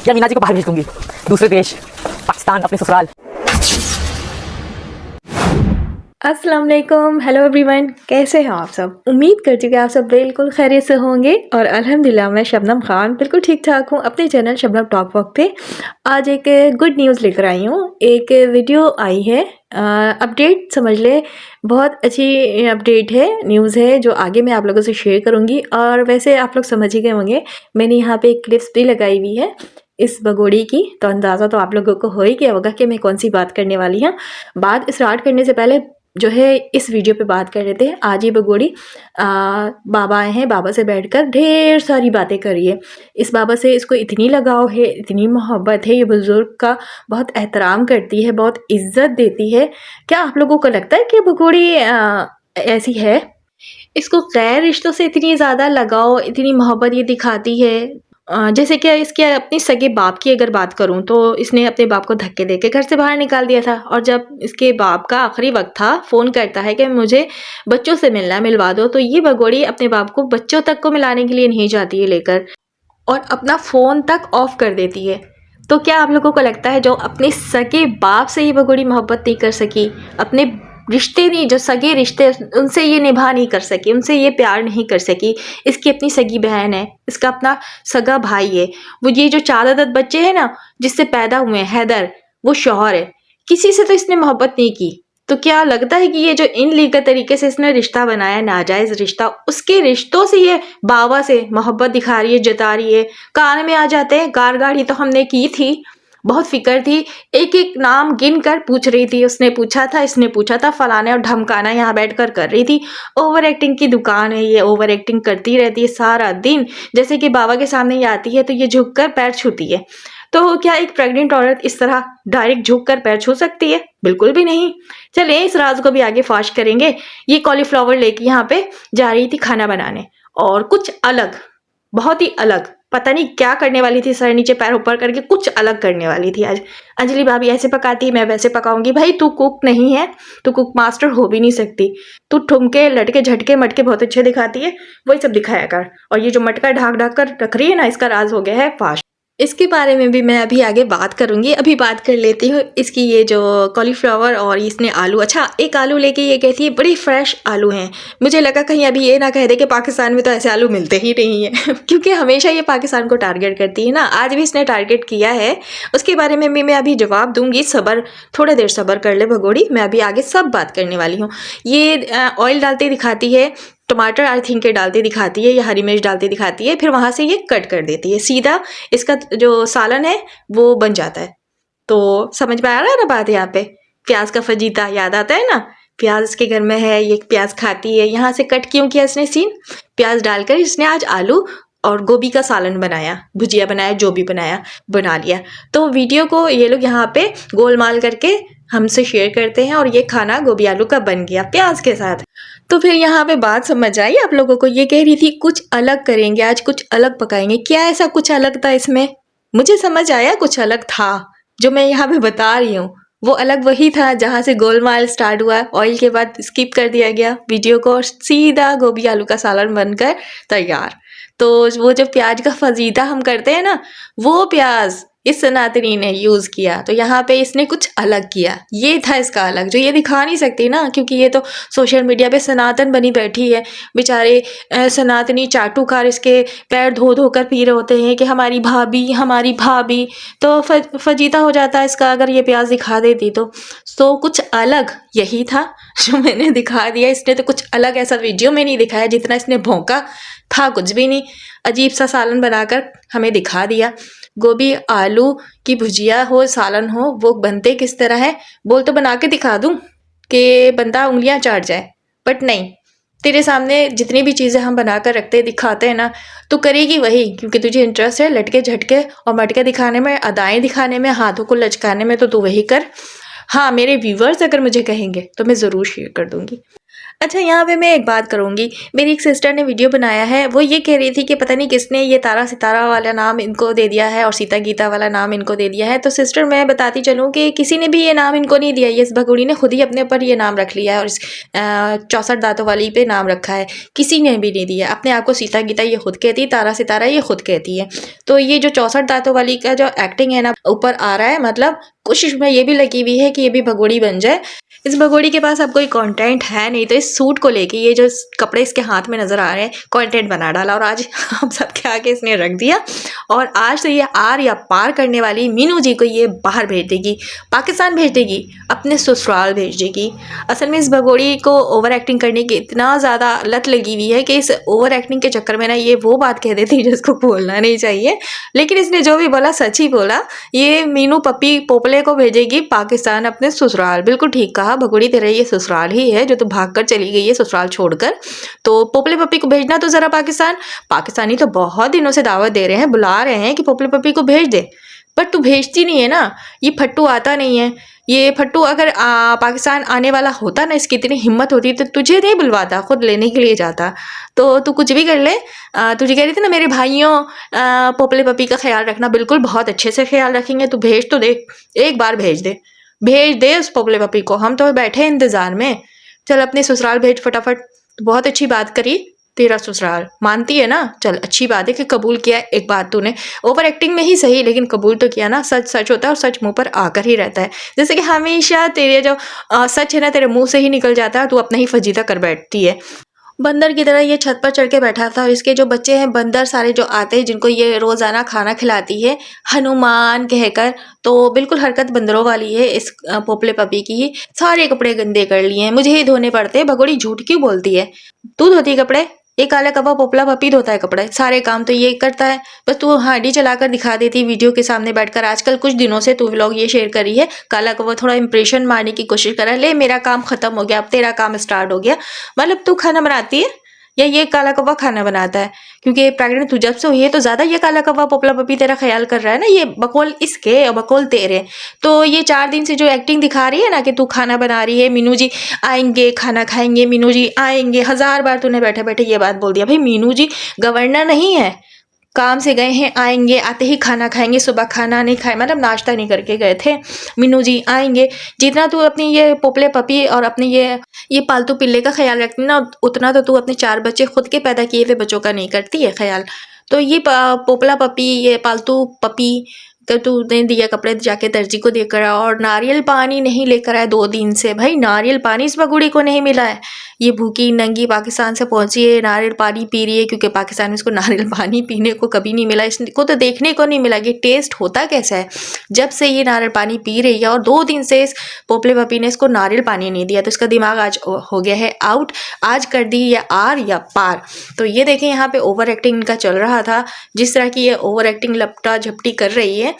या मीना जी को बाहर भेज दूंगी, दूसरे देश, पाकिस्तान, अपने ससुराल। अस्सलाम वालेकुम, हेलो एवरीवन, कैसे हैं आप सब। उम्मीद करती हूँ कि आप सब बिल्कुल खैरियत से होंगे और अल्हम्दुलिल्लाह मैं शबनम खान बिल्कुल ठीक ठाक हूँ। अपने चैनल शबनम टॉक वॉक पे आज एक गुड न्यूज़ लेकर आई हूँ। एक वीडियो आई है, अपडेट समझ ले, बहुत अच्छी अपडेट है, न्यूज़ है जो आगे मैं आप लोगों से शेयर करूँगी। और वैसे आप लोग समझ ही गए होंगे, मैंने यहाँ पे एक क्लिप्स भी लगाई हुई है इस भगोड़ी की, तो अंदाज़ा तो आप लोगों को हो ही गया होगा कि मैं कौन सी बात करने वाली हूँ। बात स्टार्ट करने से पहले जो है इस वीडियो पे बात कर लेते हैं। आज ये भगोड़ी बाबा आए हैं, बाबा से बैठकर ढेर सारी बातें करिए। इस बाबा से इसको इतनी लगाव है, इतनी मोहब्बत है, ये बुज़ुर्ग का बहुत एहतराम करती है, बहुत इज़्ज़त देती है। क्या आप लोगों को लगता है कि भगोड़ी ऐसी है? इसको गैर रिश्तों से इतनी ज़्यादा लगाव, इतनी मोहब्बत ये दिखाती है। जैसे कि इसके अपने सगे बाप की अगर बात करूं तो इसने अपने बाप को धक्के देके घर से बाहर निकाल दिया था, और जब इसके बाप का आखिरी वक्त था, फ़ोन करता है कि मुझे बच्चों से मिलना, मिलवा दो, तो ये भगोड़ी अपने बाप को बच्चों तक को मिलाने के लिए नहीं जाती है लेकर, और अपना फ़ोन तक ऑफ कर देती है। तो क्या आप लोगों को लगता है जो अपने सगे बाप से ये भगोड़ी मोहब्बत नहीं कर सकी, अपने रिश्ते नहीं, जो सगे रिश्ते उनसे ये निभा नहीं कर सकी, उनसे ये प्यार नहीं कर सकी। इसकी अपनी सगी बहन है, इसका अपना सगा भाई है, वो ये जो 4 अदद बच्चे हैं ना जिससे पैदा हुए हैं, हैदर वो शौहर है, किसी से तो इसने मोहब्बत नहीं की। तो क्या लगता है कि ये जो इनलीगल तरीके से इसने रिश्ता बनाया, नाजायज़ रिश्ता, उसके रिश्तों से ये बाबा से मोहब्बत दिखा रही है, जता रही है। कान में आ जाते हैं, गाड़ी तो हमने की थी, बहुत फिक्र थी, एक एक नाम गिन कर पूछ रही थी, उसने पूछा था, इसने पूछा था, फलाने और ढमकाना यहाँ बैठकर कर रही थी। ओवर एक्टिंग की दुकान है, ये ओवर एक्टिंग करती रहती है सारा दिन। जैसे कि बाबा के सामने ये आती है तो ये झुक कर पैर छूती है। तो क्या एक प्रेग्नेंट औरत इस तरह डायरेक्ट झुक कर पैर छू सकती है? बिल्कुल भी नहीं। चलिए इस राज को भी आगे फाश करेंगे। ये कॉलीफ्लावर लेके यहाँ पे जा रही थी खाना बनाने, और कुछ अलग, बहुत ही अलग, पता नहीं क्या करने वाली थी, सर नीचे पैर ऊपर करके कुछ अलग करने वाली थी। आज अंजलि भाभी ऐसे पकाती है, मैं वैसे पकाऊंगी। भाई तू कुक नहीं है, तू कुक मास्टर हो भी नहीं सकती। तू ठुमके लटके झटके मटके बहुत अच्छे दिखाती है, वही सब दिखाया कर। और ये जो मटका ढाक ढाक कर रख रही है ना, इसका राज हो गया है फाश। इसके बारे में भी मैं अभी आगे बात करूंगी। अभी बात कर लेती हूँ इसकी, ये जो कॉलीफ्लावर और इसने आलू, अच्छा एक आलू लेके ये कहती है बड़े फ्रेश आलू हैं। मुझे लगा कहीं अभी ये ना कह दे कि पाकिस्तान में तो ऐसे आलू मिलते ही नहीं है क्योंकि हमेशा ये पाकिस्तान को टारगेट करती है ना, आज भी इसने टारगेट किया है। उसके बारे में भी मैं अभी जवाब दूंगी, सब्र, थोड़ा देर सब्र कर ले भगोड़ी, मैं अभी आगे सब बात करने वाली हूँ। ये ऑयल डालते दिखाती है, टमाटर आई थिंक के डालती दिखाती है, या हरी मिर्च डालती दिखाती है, फिर वहाँ से ये कट कर देती है, सीधा इसका जो सालन है वो बन जाता है। तो समझ में आ रहा है ना बात? यहाँ पे प्याज का फजीता याद आता है ना, प्याज इसके घर में है, ये प्याज खाती है। यहाँ से कट क्यों किया इसने सीन? प्याज डालकर इसने आज आलू और गोभी का सालन बनाया, भुजिया बनाया, जो भी बनाया बना लिया। तो वीडियो को ये लोग यहाँ पे गोलमाल करके हमसे शेयर करते हैं, और ये खाना गोभी आलू का बन गया प्याज के साथ। तो फिर यहाँ पे बात समझ आई आप लोगों को? ये कह रही थी कुछ अलग करेंगे आज, कुछ अलग पकाएंगे। क्या ऐसा कुछ अलग था इसमें? मुझे समझ आया कुछ अलग था, जो मैं यहाँ पे बता रही हूँ वो अलग वही था जहाँ से गोलमाल स्टार्ट हुआ। ऑयल के बाद स्किप कर दिया गया वीडियो को, और सीधा गोभी आलू का सालन बनकर तैयार। तो वो जो प्याज का फजीता हम करते हैं ना, वो प्याज इस सनातनी ने यूज़ किया। तो यहाँ पे इसने कुछ अलग किया, ये था इसका अलग, जो ये दिखा नहीं सकती ना, क्योंकि ये तो सोशल मीडिया पे सनातन बनी बैठी है। बेचारे सनातनी चाटुकार इसके पैर धो धो कर पी रहे होते हैं कि हमारी भाभी, हमारी भाभी। तो फजीता हो जाता है इसका अगर ये प्याज दिखा देती तो कुछ अलग यही था जो मैंने दिखा दिया। इसने तो कुछ अलग ऐसा वीडियो में नहीं दिखाया, जितना इसने भौंका था कुछ भी नहीं। अजीब सा सालन बनाकर हमें दिखा दिया। गोभी आलू की भुजिया हो, सालन हो, वो बनते किस तरह है बोल तो बना के दिखा दूं कि बंदा उंगलियां चाट जाए, बट नहीं, तेरे सामने जितनी भी चीज़ें हम बना कर रखते दिखाते हैं ना, तो करेगी वही, क्योंकि तुझे इंटरेस्ट है लटके झटके और मटके दिखाने में, अदाएं दिखाने में, हाथों को लचकाने में, तो तू वही कर। हाँ, मेरे व्यूवर्स अगर मुझे कहेंगे तो मैं ज़रूर शेयर कर दूंगी। अच्छा, यहाँ पे मैं एक बात करूँगी। मेरी एक सिस्टर ने वीडियो बनाया है, वो ये कह रही थी कि पता नहीं किसने ये तारा सितारा वाला नाम इनको दे दिया है और सीता गीता वाला नाम इनको दे दिया है। तो सिस्टर, मैं बताती चलूँ कि किसी ने भी ये नाम इनको नहीं दिया, ये इस भगोड़ी ने खुद ही अपने ऊपर ये नाम रख लिया है और इस 64 दाँतों वाली पे नाम रखा है। किसी ने भी नहीं दिया। अपने आप को सीता गीता ये खुद कहती है, तारा सितारा ये खुद कहती है। तो ये जो 64 दाँतों वाली का जो एक्टिंग है ना ऊपर आ रहा है, मतलब कोशिश में ये भी लगी हुई है कि ये भी भगोड़ी बन जाए। इस भगोड़ी के पास अब कोई कंटेंट है नहीं, तो इस सूट को लेके ये जो कपड़े इसके हाथ में नज़र आ रहे हैं, कंटेंट बना डाला और आज हम सबके आगे इसने रख दिया। और आज तो ये आर या पार करने वाली मीनू जी को ये बाहर भेज देगी, पाकिस्तान भेज देगी, अपने ससुराल भेज देगी। असल में इस भगोड़ी को ओवर एक्टिंग करने की इतना ज़्यादा लत लगी हुई है कि इस ओवर एक्टिंग के चक्कर में ना ये वो बात कह देती है जिसको बोलना नहीं चाहिए। लेकिन इसने जो भी बोला सच ही बोला। ये मीनू पप्पी पोपले को भेजेगी पाकिस्तान अपने ससुराल। बिल्कुल ठीक कहा, भगोड़ी तेरा ये ससुराल ही है जो तू भाग कर चली गई है ससुराल छोड़कर। तो पोपले पप्पी को भेजना तो ज़रा पाकिस्तान। पाकिस्तानी तो बहुत दिनों से दावत दे रहे हैं, बुला रहे हैं कि पोपले पप्पी को भेज दे, पर तू भेजती नहीं है ना। ये फट्टू आता नहीं है। ये फट्टू अगर पाकिस्तान आने वाला होता ना, इसकी इतनी हिम्मत होती तो तुझे नहीं बुलवाता, खुद लेने के लिए जाता। तो तू कुछ भी कर ले। तुझे कह रही थी ना मेरे भाइयों पोपले पप्पी का ख्याल रखना, बिल्कुल बहुत अच्छे से ख्याल रखेंगे। तू भेज तो दे, एक बार भेज दे, भेज दे उस पोपले पप्पी को। हम तो बैठे हैं इंतज़ार में। चल अपने ससुराल भेज फटाफट। बहुत अच्छी बात करी, तेरा ससुराल मानती है ना। चल अच्छी बात है कि कबूल किया एक बात तूने, ओवर एक्टिंग में ही सही लेकिन कबूल तो किया ना। सच सच होता है और सच मुंह पर आकर ही रहता है। जैसे कि हमेशा तेरे जो सच है ना तेरे मुंह से ही निकल जाता है, तू अपना ही फजीता कर बैठती है। बंदर की तरह ये छत पर चढ़ के बैठा था और इसके जो बच्चे हैं बंदर सारे जो आते हैं, जिनको ये रोज़ाना खाना खिलाती है हनुमान कहकर, तो बिल्कुल हरकत बंदरों वाली है इस पोपले पपी की। सारे कपड़े गंदे कर लिए हैं, मुझे ही धोने पड़ते हैं। भगोड़ी झूठ क्यों बोलती है? तू धोती कपड़े? ये काला कौवा पोपला पपी धोता है कपड़े, सारे काम तो ये करता है। बस तू हांडी चलाकर दिखा देती वीडियो के सामने बैठकर। आजकल कुछ दिनों से तू व्लॉग ये शेयर करी है, काला कौवा थोड़ा इंप्रेशन मारने की कोशिश कर रहा है। ले मेरा काम खत्म हो गया, अब तेरा काम स्टार्ट हो गया। मतलब तू खाना बनाती है या ये काला कौवा खाना बनाता है? क्योंकि प्रेग्नेंट तू जब से हुई है तो ज़्यादा ये काला कौवा पोपला पपी तेरा ख्याल कर रहा है ना। ये बकौल इसके और बकौल तेरे। तो ये 4 दिन से जो एक्टिंग दिखा रही है ना कि तू खाना बना रही है, मीनू जी आएंगे खाना खाएंगे, मीनू जी आएंगे, 1000 बार तूने बैठे बैठे ये बात बोल दिया। भाई मीनू जी गवर्नर नहीं है, काम से गए हैं, आएंगे, आते ही खाना खाएंगे। सुबह खाना नहीं खाए मतलब नाश्ता नहीं करके गए थे। मीनू जी आएंगे। जितना तू अपनी ये पोपले पपी और अपने ये पालतू पिल्ले का ख्याल रखती ना, उतना तो तू अपने 4 बच्चे खुद के पैदा किए हुए बच्चों का नहीं करती है ख्याल। तो ये पोपला पपी, ये पालतू पपी तो तूने दिया कपड़े जाके दर्जी को देकर आ, और नारियल पानी नहीं लेकर आया 2 दिन से। भाई नारियल पानी इस बगुड़ी को नहीं मिला है। ये भूखी नंगी पाकिस्तान से पहुंची है, नारियल पानी पी रही है, क्योंकि पाकिस्तान में इसको नारियल पानी पीने को कभी नहीं मिला, इसको तो देखने को नहीं मिला कि टेस्ट होता कैसा है। जब से ये नारियल पानी पी रही है और 2 दिन से इस पोपले पपी ने इसको नारियल पानी नहीं दिया, तो इसका दिमाग आज हो गया है आउट। आज कर दी या आर या पार। तो ये देखें यहाँ पे ओवर एक्टिंग इनका चल रहा था। जिस तरह की ये ओवर एक्टिंग लपटा झपटी कर रही है,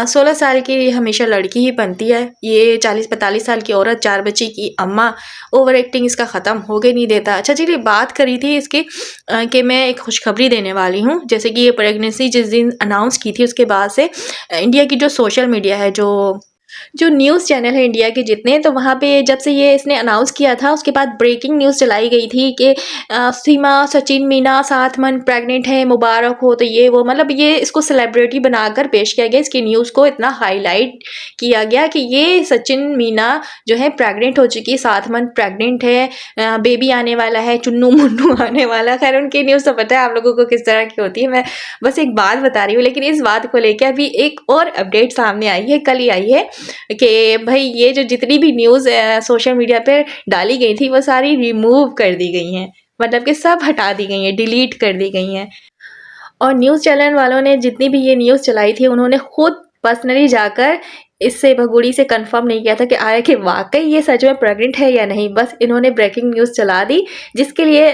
16 साल की हमेशा लड़की ही बनती है। ये 40-45 साल की औरत, 4 बच्ची की अम्मा, ओवर एक्टिंग इसका ख़त्म हो गए नहीं देता। अच्छा चलिए, बात करी थी इसकी कि मैं एक खुशखबरी देने वाली हूँ। जैसे कि ये प्रेगनेंसी जिस दिन अनाउंस की थी उसके बाद से इंडिया की जो सोशल मीडिया है, जो न्यूज़ चैनल है इंडिया के जितने, तो वहाँ पे जब से ये इसने अनाउंस किया था उसके बाद ब्रेकिंग न्यूज़ चलाई गई थी कि सीमा सचिन मीना 7 मंथ प्रेग्नेंट है, मुबारक हो। तो ये वो मतलब ये इसको सेलिब्रिटी बनाकर पेश किया गया। इसकी न्यूज़ को इतना हाईलाइट किया गया कि ये सचिन मीना जो है प्रेग्नेंट हो चुकी है, 7 मंथ प्रेग्नेंट है, बेबी आने वाला है, चुन्नू मुन्नू आने वाला। खैर उनकी न्यूज़ तो पता है आप लोगों को किस तरह की होती है, मैं बस एक बात बता रही हूँ। लेकिन इस बात को लेकर अभी एक और अपडेट सामने आई है, कल ही आई है कि भाई ये जो जितनी भी न्यूज़ सोशल मीडिया पे डाली गई थी वो सारी रिमूव कर दी गई हैं। मतलब कि सब हटा दी गई हैं, डिलीट कर दी गई हैं। और न्यूज़ चैनल वालों ने जितनी भी ये न्यूज़ चलाई थी उन्होंने खुद पर्सनली जाकर इससे भगोड़ी से कंफर्म नहीं किया था कि आया कि वाकई ये सच में प्रेग्नेंट है या नहीं। बस इन्होंने ब्रेकिंग न्यूज़ चला दी, जिसके लिए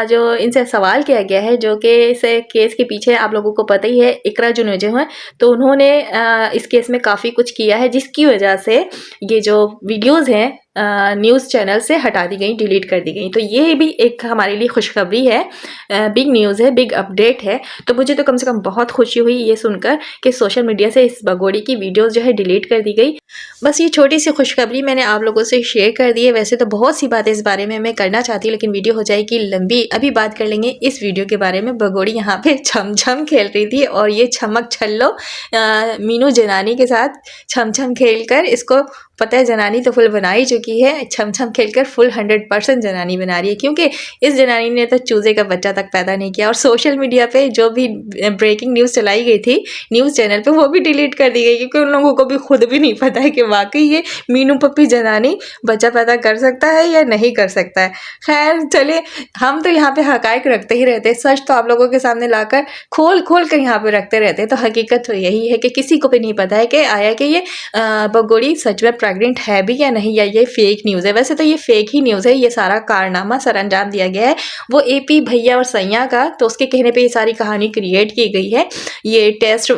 जो इनसे सवाल किया गया है, जो कि इस केस के पीछे आप लोगों को पता ही है इकरा जुनेजो हैं, तो उन्होंने इस केस में काफ़ी कुछ किया है, जिसकी वजह से ये जो वीडियोज़ हैं न्यूज़ चैनल से हटा दी गई, डिलीट कर दी गई। तो ये भी एक हमारे लिए खुशखबरी है, बिग न्यूज़ है, बिग अपडेट है। तो मुझे तो कम से कम बहुत खुशी हुई ये सुनकर कि सोशल मीडिया से इस भगोड़ी की वीडियोज़ जो है डिलीट कर दी गई। बस ये छोटी सी खुशखबरी मैंने आप लोगों से शेयर कर दी है। वैसे तो बहुत सी बातें इस बारे में मैं करना चाहती हूँ, लेकिन वीडियो हो जाएगी लंबी। अभी बात कर लेंगे इस वीडियो के बारे में। भगोड़ी यहाँ पे छम छम खेल रही थी और ये छमक छल्लो मीनू जनानी के साथ छम छम खेल कर, इसको पता है जनानी तो फुल बना ही चुकी है, छम छम खेलकर फुल 100% जनानी बना रही है, क्योंकि इस जनानी ने तो चूजे का बच्चा तक पैदा नहीं किया। और सोशल मीडिया पे जो भी ब्रेकिंग न्यूज़ चलाई गई थी न्यूज़ चैनल पे, वो भी डिलीट कर दी गई, क्योंकि उन लोगों को भी खुद भी नहीं पता है कि वाकई ये मीनू पप्पी जनानी बच्चा पैदा कर सकता है या नहीं कर सकता है। खैर चले, हम तो यहाँ पे हकायक रखते ही रहते हैं, सच तो आप लोगों के सामने लाकर खोल खोल कर यहाँ पे रखते रहते हैं। तो हकीकत तो यही है कि किसी को भी नहीं पता है कि आया कि ये भगोड़ी सच में प्रेग्नेंट है भी या नहीं, या ये फेक न्यूज़ है। वैसे तो ये फेक ही न्यूज़ है, ये सारा कारनामा सरअंजाम दिया गया है वो एपी भैया और सैया का, तो उसके कहने पे ये सारी कहानी क्रिएट की गई है। ये टेस्ट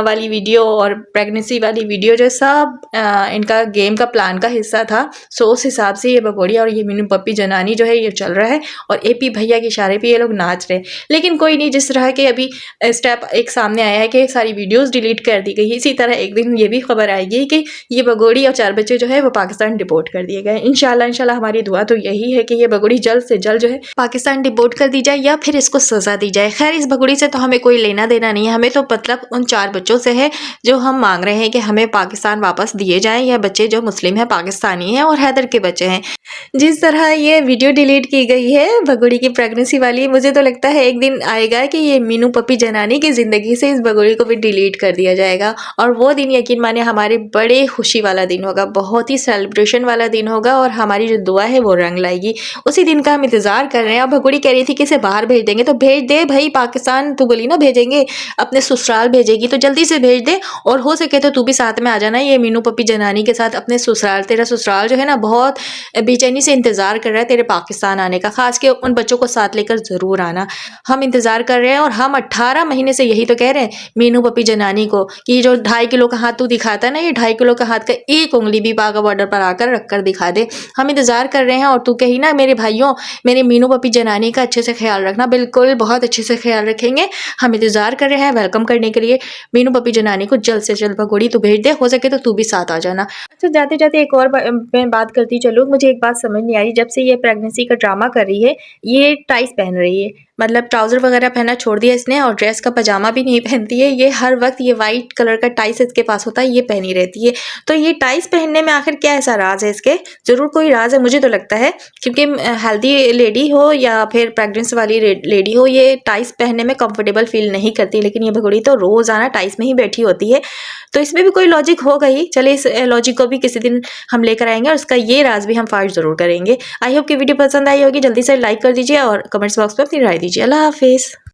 वाली वीडियो और प्रेगनेंसी वाली वीडियो जो सब इनका गेम का प्लान का हिस्सा था। सो उस हिसाब से ये भगोड़ी और ये मीनू पप्पी जनानी जो है ये चल रहा है, और एपी भैया के इशारे पे ये लोग नाच रहे हैं। लेकिन कोई नहीं, जिस तरह के अभी स्टेप एक सामने आया है कि सारी वीडियोस डिलीट कर दी गई, इसी तरह एक दिन ये भी खबर आएगी कि ये भगोड़ी और 4 बच्चे जो है वो पाकिस्तान डिपोर्ट कर दिए गए। इंशाल्लाह हमारी दुआ तो यही है कि ये भगोड़ी जल्द से जल्द जो है पाकिस्तान डिपोर्ट कर दी जाए, या फिर इसको सजा दी जाए। खैर इस भगोड़ी से तो हमें कोई लेना देना नहीं है, हमें तो मतलब उन 4 बच्चों से है जो हम मांग रहे हैं कि हमें पाकिस्तान वापस दिए जाएं। यह बच्चे जो मुस्लिम हैं, पाकिस्तानी हैं और हैदर के बच्चे हैं। जिस तरह ये वीडियो डिलीट की गई है भगोड़ी की प्रेगनेंसी वाली, मुझे तो लगता है एक दिन आएगा कि ये मीनू पप्पी जनानी की ज़िंदगी से इस भगोड़ी को भी डिलीट कर दिया जाएगा। और वो दिन यकीन माने हमारे बड़े खुशी वाला दिन होगा, बहुत ही सेलिब्रेशन वाला दिन होगा, और हमारी जो दुआ है वो रंग लाएगी। उसी दिन का हम इंतज़ार कर रहे हैं। अब भगोड़ी कह रही थी कि इसे बाहर भेज देंगे, तो भेज दे भाई पाकिस्तान। तू बोली ना भेजेंगे, अपने ससुराल भेजेगी तो जल्दी से भेज दे, और हो सके तो तू भी साथ में आ जाना ये मीनू पप्पी जनानी के साथ अपने ससुराल। तेरा ससुराल जो है ना बहुत बेचैनी से इंतज़ार कर रहा है तेरे पाकिस्तान आने का, खास के उन बच्चों को साथ लेकर ज़रूर आना। हम इंतज़ार कर रहे हैं, और हम 18 महीने से यही तो कह रहे हैं मीनू पप्पी जनानी को कि जो 2.5 किलो का हाथ तू दिखाता है ना, ये 2.5 किलो का हाथ का एक उंगली भी बाघा बॉर्डर पर आकर रख कर दिखा दे। हम इंतज़ार कर रहे हैं, और तू कही ना मेरे भाइयों, मेरे मीनू पप्पी जनानी का अच्छे से ख्याल रखना। बिल्कुल बहुत अच्छे से ख्याल रखेंगे, हम इंतज़ार कर रहे हैं वेलकम करने के लिए। मीनू पप्पी जनानी को जल्द से जल्द भगोड़ी तू भेज दे, हो सके तो तू भी साथ आ जाना। अच्छा जाते जाते एक और मैं बात करती चलूँ। मुझे एक बात समझ नहीं आ रही, जब से ये प्रेगनेंसी का ड्रामा कर रही है, ये टाइस पहन रही है, मतलब ट्राउज़र वगैरह पहनना छोड़ दिया इसने, और ड्रेस का पजामा भी नहीं पहनती है। ये हर वक्त ये वाइट कलर का टाइस इसके पास होता है, ये पहनी रहती है। तो ये टाइस पहनने में आखिर क्या ऐसा राज है इसके? ज़रूर कोई राज है, मुझे तो लगता है, क्योंकि हेल्दी लेडी हो या फिर प्रेगनेंसी वाली लेडी हो, ये टाइस पहनने में कंफर्टेबल फील नहीं करती। लेकिन ये भगोड़ी तो रोज़ाना टाइस में ही बैठी होती है, तो इसमें भी कोई लॉजिक होगा ही। चले इस लॉजिक को भी किसी दिन हम लेकर आएंगे, और इसका ये राज भी हम फाश ज़रूर करेंगे। आई होप कि वीडियो पसंद आई होगी। जल्दी से लाइक कर दीजिए और कमेंट्स बॉक्स में अपनी राय दीजिए। अल्लाह हाफिज़।